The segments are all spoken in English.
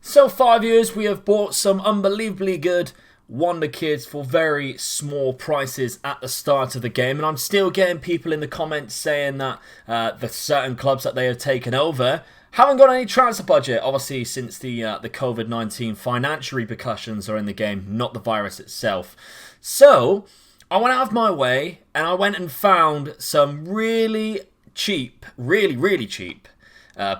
So far, viewers, we have bought some unbelievably good Wonder Kids for very small prices at the start of the game, and I'm still getting people in the comments saying that the certain clubs that they have taken over haven't got any transfer budget, obviously since the COVID-19 financial repercussions are in the game, not the virus itself. So I went out of my way and I went and found some really cheap, really cheap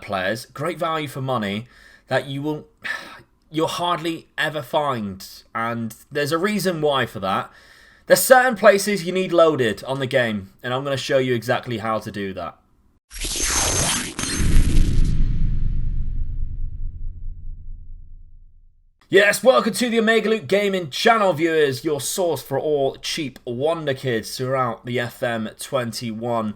players, great value for money, that you'll hardly ever find, and there's a reason why for that. There's certain places you need loaded on the game, and I'm going to show you exactly how to do that. Yes, welcome to the Omega Loot Gaming channel, viewers, your source for all cheap Wonder Kids throughout the FM21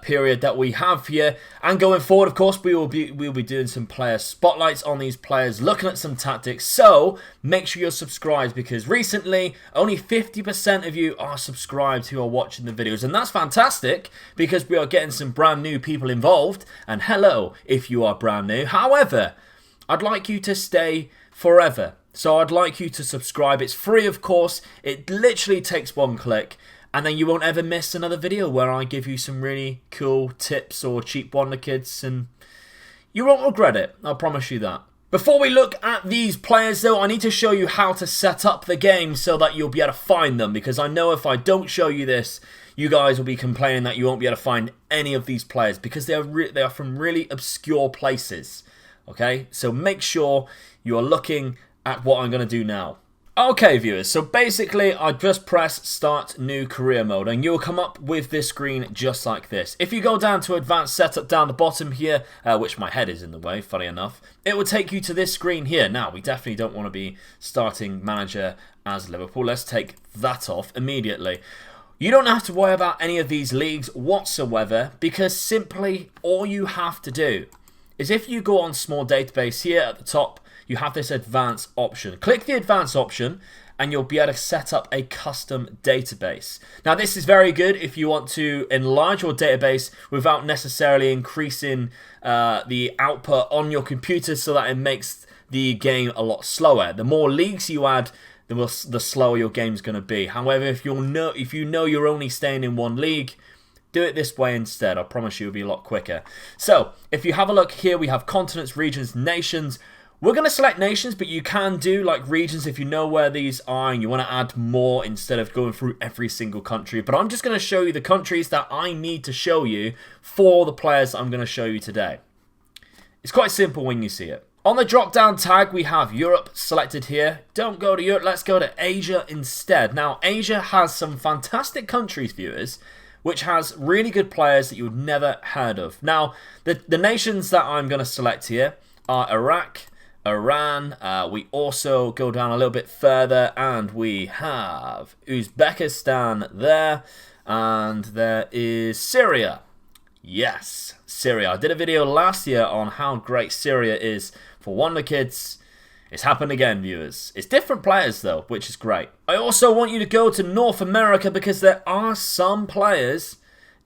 period that we have here. And going forward, of course, we'll be doing some player spotlights on these players, looking at some tactics. So make sure you're subscribed, because recently only 50% of you are subscribed who are watching the videos, and that's fantastic because we are getting some brand new people involved. And hello if you are brand new. However, I'd like you to stay forever, so I'd like you to subscribe. It's free, of course. It literally takes one click, and then you won't ever miss another video where I give you some really cool tips or cheap Wonder Kids, and you won't regret it, I promise you that. Before we look at these players though, I need to show you how to set up the game so that you'll be able to find them, because I know if I don't show you this, you guys will be complaining that you won't be able to find any of these players, because they are from really obscure places. Okay, so make sure you are looking at what I'm going to do now. Okay, viewers, so basically I just press start new career mode and you'll come up with this screen just like this. If you go down to advanced setup down the bottom here, which my head is in the way, funny enough, it will take you to this screen here. Now, we definitely don't want to be starting manager as Liverpool. Let's take that off immediately. You don't have to worry about any of these leagues whatsoever, because simply all you have to do is, if you go on small database here at the top, you have this advanced option. Click the advanced option and you'll be able to set up a custom database. Now, this is very good if you want to enlarge your database without necessarily increasing the output on your computer, so that it makes the game a lot slower. The more leagues you add, the slower your game's going to be. However, if you know you're only staying in one league, do it this way instead. I promise you it'll be a lot quicker. So, if you have a look here, we have continents, regions, nations. We're going to select nations, but you can do like regions if you know where these are and you want to add more instead of going through every single country. But I'm just going to show you the countries that I need to show you for the players that I'm going to show you today. It's quite simple when you see it. On the drop-down tag, we have Europe selected here. Don't go to Europe, let's go to Asia instead. Now, Asia has some fantastic countries, viewers, which has really good players that you would never heard of. Now, the nations that I'm going to select here are Iraq, Iran. We also go down a little bit further and we have Uzbekistan there, and there is Syria. Yes, Syria. I did a video last year on how great Syria is for Wonder Kids. It's happened again, viewers. It's different players though, which is great. I also want you to go to North America, because there are some players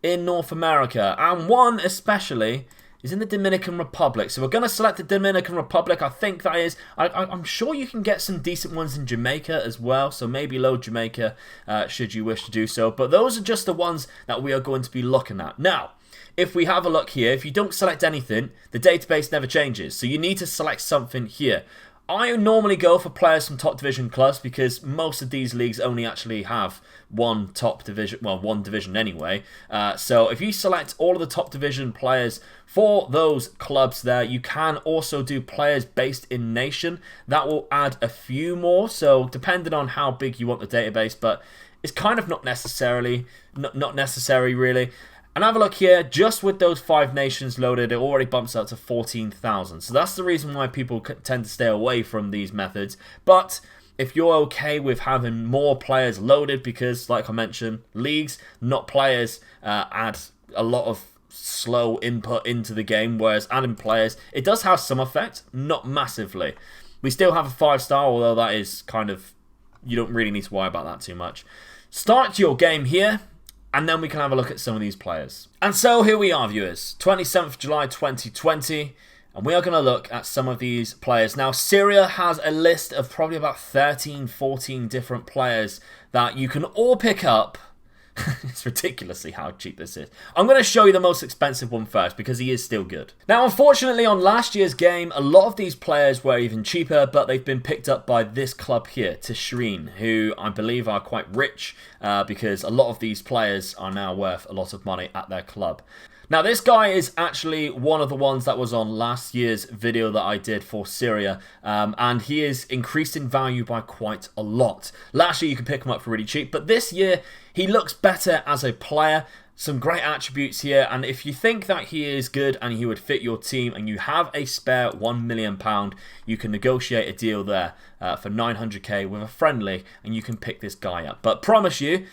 in North America, and one especially is in the Dominican Republic. So we're going to select the Dominican Republic. I think that is, I'm sure you can get some decent ones in Jamaica as well, so maybe load Jamaica should you wish to do so. But those are just the ones that we are going to be looking at. Now, if we have a look here, if you don't select anything, the database never changes. So you need to select something here. I normally go for players from top division clubs, because most of these leagues only actually have one top division, well, one division anyway. So if you select all of the top division players for those clubs there, you can also do players based in nation. That will add a few more, so depending on how big you want the database, but it's kind of not necessary really. And have a look here, just with those 5 nations loaded, it already bumps up to 14,000. So that's the reason why people tend to stay away from these methods. But if you're okay with having more players loaded, because like I mentioned, leagues, not players, add a lot of slow input into the game, whereas adding players, it does have some effect, not massively. We still have a 5-star, although that is kind of, you don't really need to worry about that too much. Start your game here, and then we can have a look at some of these players. And so here we are, viewers. 27th July 2020. And we are going to look at some of these players. Now, Syria has a list of probably about 13, 14 different players that you can all pick up. It's ridiculously how cheap this is. I'm going to show you the most expensive one first because he is still good. Now, unfortunately, on last year's game, a lot of these players were even cheaper, but they've been picked up by this club here, Tishreen, who I believe are quite rich because a lot of these players are now worth a lot of money at their club. Now, this guy is actually one of the ones that was on last year's video that I did for Syria, and he is increased in value by quite a lot. Last year, you could pick him up for really cheap, but this year, he looks better as a player. Some great attributes here, and if you think that he is good and he would fit your team and you have a spare £1 million, you can negotiate a deal there for 900k with a friendly, and you can pick this guy up. But promise you,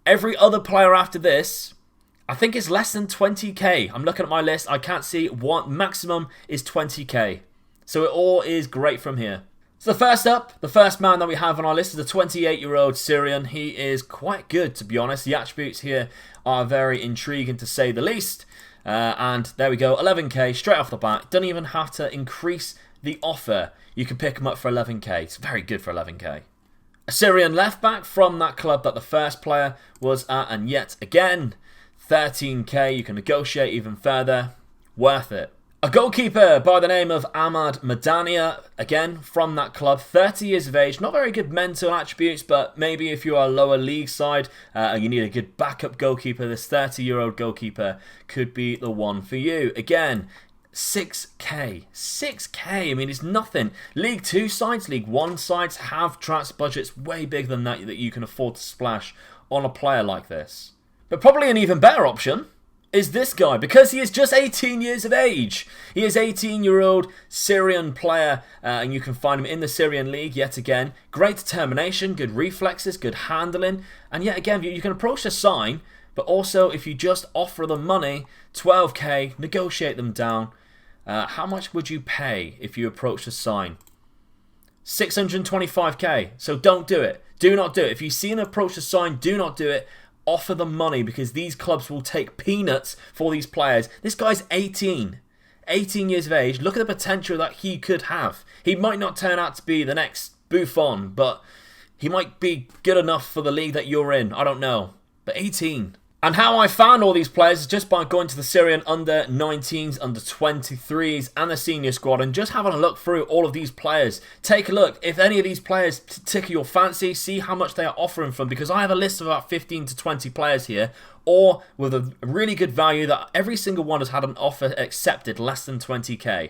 every other player after this, I think it's less than 20k. I'm looking at my list. I can't see what maximum is 20k. So it all is great from here. So first up, the first man that we have on our list is a 28-year-old Syrian. He is quite good, to be honest. The attributes here are very intriguing, to say the least. And there we go, 11k straight off the bat. Don't even have to increase the offer. You can pick him up for 11k. It's very good for 11k. A Syrian left-back from that club that the first player was at, and yet again, 13k, you can negotiate even further. Worth it. A goalkeeper by the name of Ahmad Madania, again from that club, 30 years of age, not very good mental attributes, but maybe if you are a lower league side and you need a good backup goalkeeper, this 30-year-old goalkeeper could be the one for you. Again, 6k. 6k, I mean, it's nothing. League 2 sides, League 1 sides have transfer budgets way bigger than that you can afford to splash on a player like this. But probably an even better option is this guy, because he is just 18 years of age. He is 18-year-old Syrian player, and you can find him in the Syrian league yet again. Great determination, good reflexes, good handling, and yet again, you can approach the sign, but also if you just offer them money, 12k, negotiate them down. How much would you pay if you approach the sign? 625k, so don't do it. Do not do it. If you see an approach the sign, do not do it. Offer them money, because these clubs will take peanuts for these players. This guy's 18 years of age. Look at the potential that he could have. He might not turn out to be the next Buffon, but he might be good enough for the league that you're in. I don't know. But 18. And how I found all these players is just by going to the Syrian under-19s, under-23s and the senior squad and just having a look through all of these players. Take a look. If any of these players tickle your fancy, see how much they are offering from, because I have a list of about 15 to 20 players here, or with a really good value that every single one has had an offer accepted less than 20k.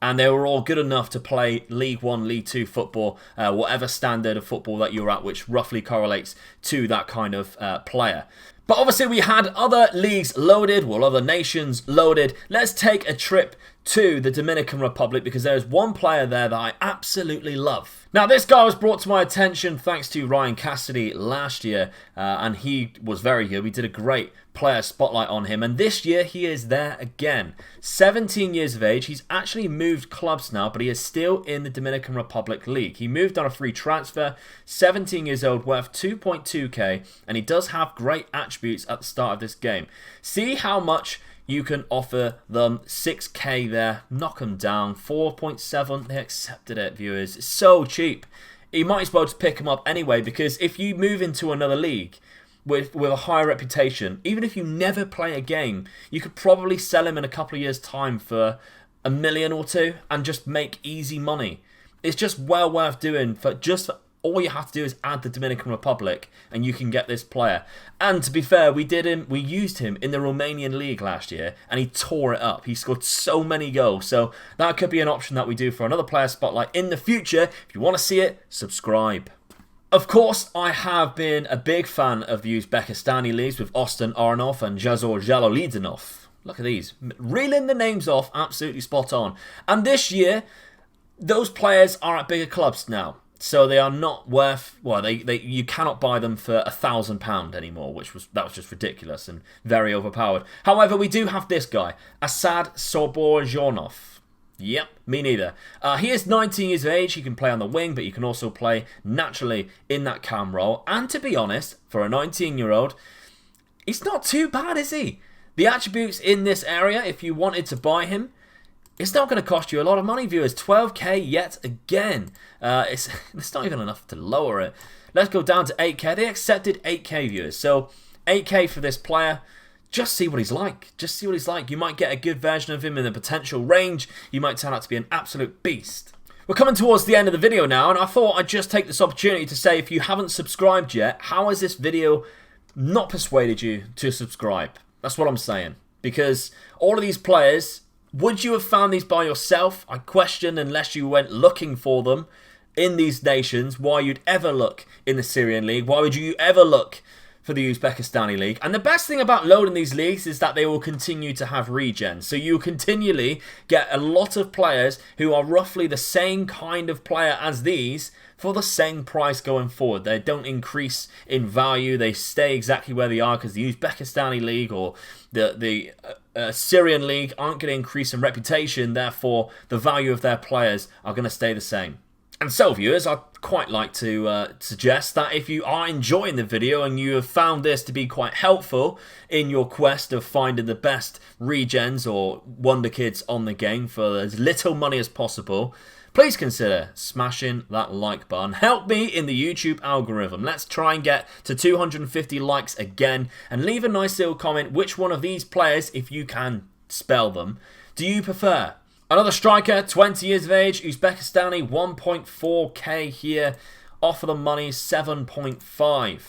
And they were all good enough to play League 1, League 2 football, whatever standard of football that you're at, which roughly correlates to that kind of player. But obviously we had other leagues loaded, well, other nations loaded. Let's take a trip to the Dominican Republic, because there's one player there that I absolutely love. Now, this guy was brought to my attention thanks to Ryan Cassidy last year, and he was very good. We did a great player spotlight on him, and this year he is there again. 17 years of age. He's actually moved clubs now, but he is still in the Dominican Republic League. He moved on a free transfer, 17 years old, worth 2.2k, and he does have great attributes at the start of this game. See how much you can offer them. 6k there, knock them down. 4.7, they accepted it, viewers. It's so cheap. You might as well just pick them up anyway, because if you move into another league with a higher reputation, even if you never play a game, you could probably sell him in a couple of years' time for $1 million or $2 and just make easy money. It's just well worth doing. For all you have to do is add the Dominican Republic and you can get this player. And to be fair, we used him in the Romanian league last year and he tore it up. He scored so many goals. So that could be an option that we do for another player spotlight in the future. If you want to see it, subscribe. Of course, I have been a big fan of the Uzbekistani leagues with Ostan Arnov and Jazor Jalolidinov. Look at these. Reeling the names off, absolutely spot on. And this year, those players are at bigger clubs now. So they are not worth, well, you cannot buy them for £1,000 anymore, that was just ridiculous and very overpowered. However, we do have this guy, Asad Borjanov. Yep, me neither. He is 19 years of age. He can play on the wing, but you can also play naturally in that cam role. And to be honest, for a 19-year-old, he's not too bad, is he? The attributes in this area, if you wanted to buy him, it's not going to cost you a lot of money, viewers. 12k yet again. It's not even enough to lower it. Let's go down to 8k. They accepted 8k, viewers. So 8k for this player. Just see what he's like. Just see what he's like. You might get a good version of him in the potential range. You might turn out to be an absolute beast. We're coming towards the end of the video now, and I thought I'd just take this opportunity to say, if you haven't subscribed yet, how has this video not persuaded you to subscribe? That's what I'm saying. Because all of these players, would you have found these by yourself? I question, unless you went looking for them in these nations, why you'd ever look in the Syrian league. Why would you ever look for the Uzbekistani league? And the best thing about loading these leagues is that they will continue to have regen. So you continually get a lot of players who are roughly the same kind of player as these for the same price going forward. They don't increase in value. They stay exactly where they are, because the Uzbekistani league or the Syrian league aren't going to increase in reputation. Therefore, the value of their players are going to stay the same. And so, viewers, I'd quite like to suggest that if you are enjoying the video and you have found this to be quite helpful in your quest of finding the best regens or wonder kids on the game for as little money as possible, please consider smashing that like button. Help me in the YouTube algorithm. Let's try and get to 250 likes again, and leave a nice little comment which one of these players, if you can spell them, do you prefer. Another striker, 20 years of age, Uzbekistani, 1.4k here. Offer the money, 7.5.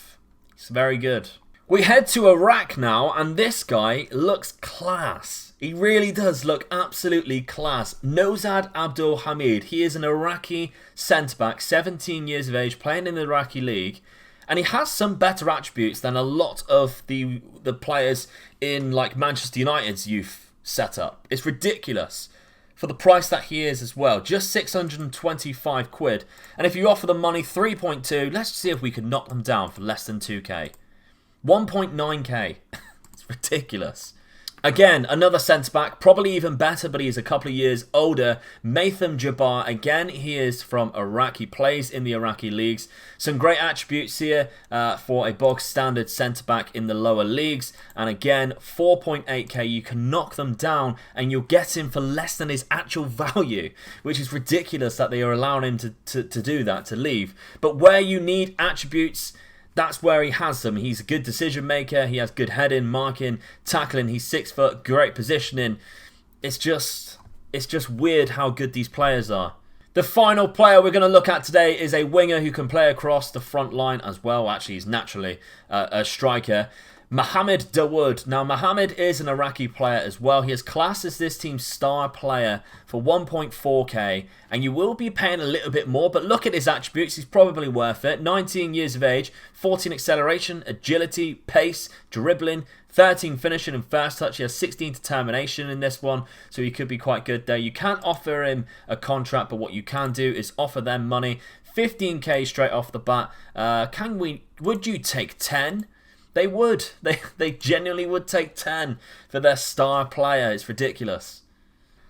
It's very good. We head to Iraq now, and this guy looks class. He really does look absolutely class. Nozad Abdul Hamid. He is an Iraqi centre-back, 17 years of age, playing in the Iraqi league. And he has some better attributes than a lot of the players in like Manchester United's youth setup. It's ridiculous for the price that he is as well. Just 625 quid. And if you offer the money 3.2, let's see if we can knock them down for less than 2k. 1.9k. It's ridiculous. Again, another centre-back, probably even better, but he's a couple of years older. Maitham Jabar, again, he is from Iraq. He plays in the Iraqi leagues. Some great attributes here for a bog-standard centre-back in the lower leagues. And again, 4.8k, you can knock them down and you'll get him for less than his actual value, which is ridiculous that they are allowing him to do that, to leave. But where you need attributes, that's where he has them. He's a good decision maker. He has good heading, marking, tackling. He's 6 foot, great positioning. It's just weird how good these players are. The final player we're going to look at today is a winger who can play across the front line as well. Actually, he's naturally a striker. Mohammed Dawood. Now, Mohammed is an Iraqi player as well. He is classed as this team's star player for 1.4k, and you will be paying a little bit more, but look at his attributes. He's probably worth it. 19 years of age, 14 acceleration, agility, pace, dribbling, 13 finishing and first touch. He has 16 determination in this one, so he could be quite good there. You can't offer him a contract, but what you can do is offer them money. 15k straight off the bat. Would you take 10? They would. They genuinely would take 10 for their star player. It's ridiculous.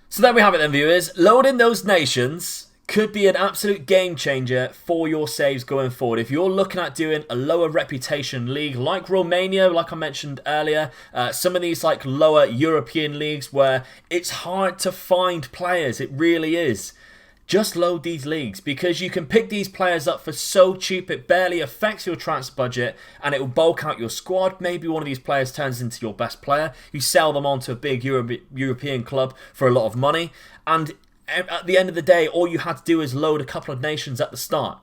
So there we have it then, viewers. Loading those nations could be an absolute game changer for your saves going forward. If you're looking at doing a lower reputation league like Romania, like I mentioned earlier, some of these like lower European leagues where it's hard to find players, it really is. Just load these leagues, because you can pick these players up for so cheap it barely affects your transfer budget, and it will bulk out your squad. Maybe one of these players turns into your best player. You sell them on to a big European club for a lot of money, and at the end of the day, all you had to do is load a couple of nations at the start.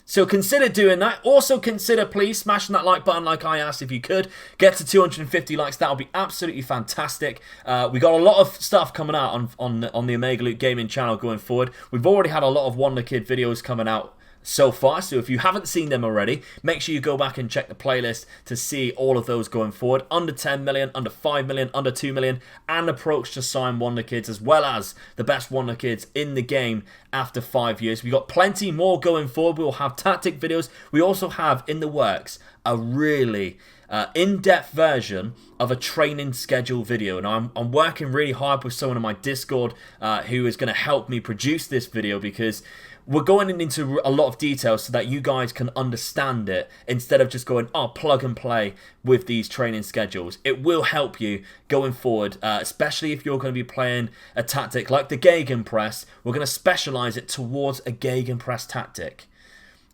So consider doing that. Also consider, please, smashing that like button like I asked if you could. Get to 250 likes. That would be absolutely fantastic. We got a lot of stuff coming out on the Omega Loot Gaming channel going forward. We've already had a lot of Wonder Kid videos coming out so far, so if you haven't seen them already, make sure you go back and check the playlist to see all of those going forward. Under 10 million, under 5 million, under 2 million, and approach to sign Wonder Kids, as well as the best Wonder Kids in the game after 5 years. We've got plenty more going forward. We will have tactic videos. We also have in the works a really in-depth version of a training schedule video, and I'm working really hard with someone in my Discord who is going to help me produce this video, because we're going into a lot of detail so that you guys can understand it, instead of just going, oh, plug and play with these training schedules. It will help you going forward, especially if you're going to be playing a tactic like the Gegenpress. We're going to specialize it towards a Gegenpress tactic.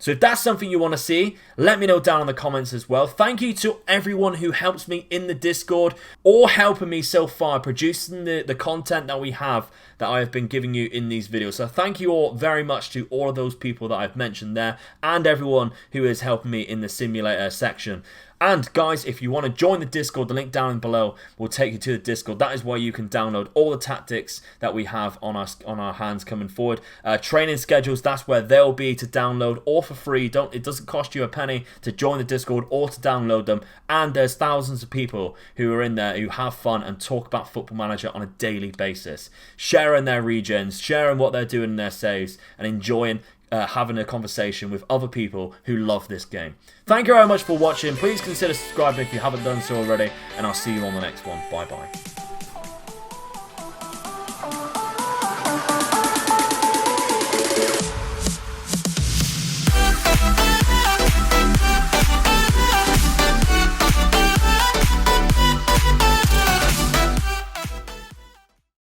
So if that's something you want to see, let me know down in the comments as well. Thank you to everyone who helps me in the Discord, or helping me so far producing the content that we have, that I have been giving you in these videos. So thank you all very much to all of those people that I've mentioned there, and everyone who is helping me in the simulator section. And guys, if you want to join the Discord, the link down below will take you to the Discord. That is where you can download all the tactics that we have on our hands coming forward. Training schedules, that's where they'll be to download, all for free. It doesn't cost you a penny to join the Discord or to download them. And there's thousands of people who are in there who have fun and talk about Football Manager on a daily basis, sharing their regens, sharing what they're doing in their saves, and enjoying having a conversation with other people who love this game. Thank you very much for watching. Please consider subscribing if you haven't done so already, and I'll see you on the next one. Bye bye.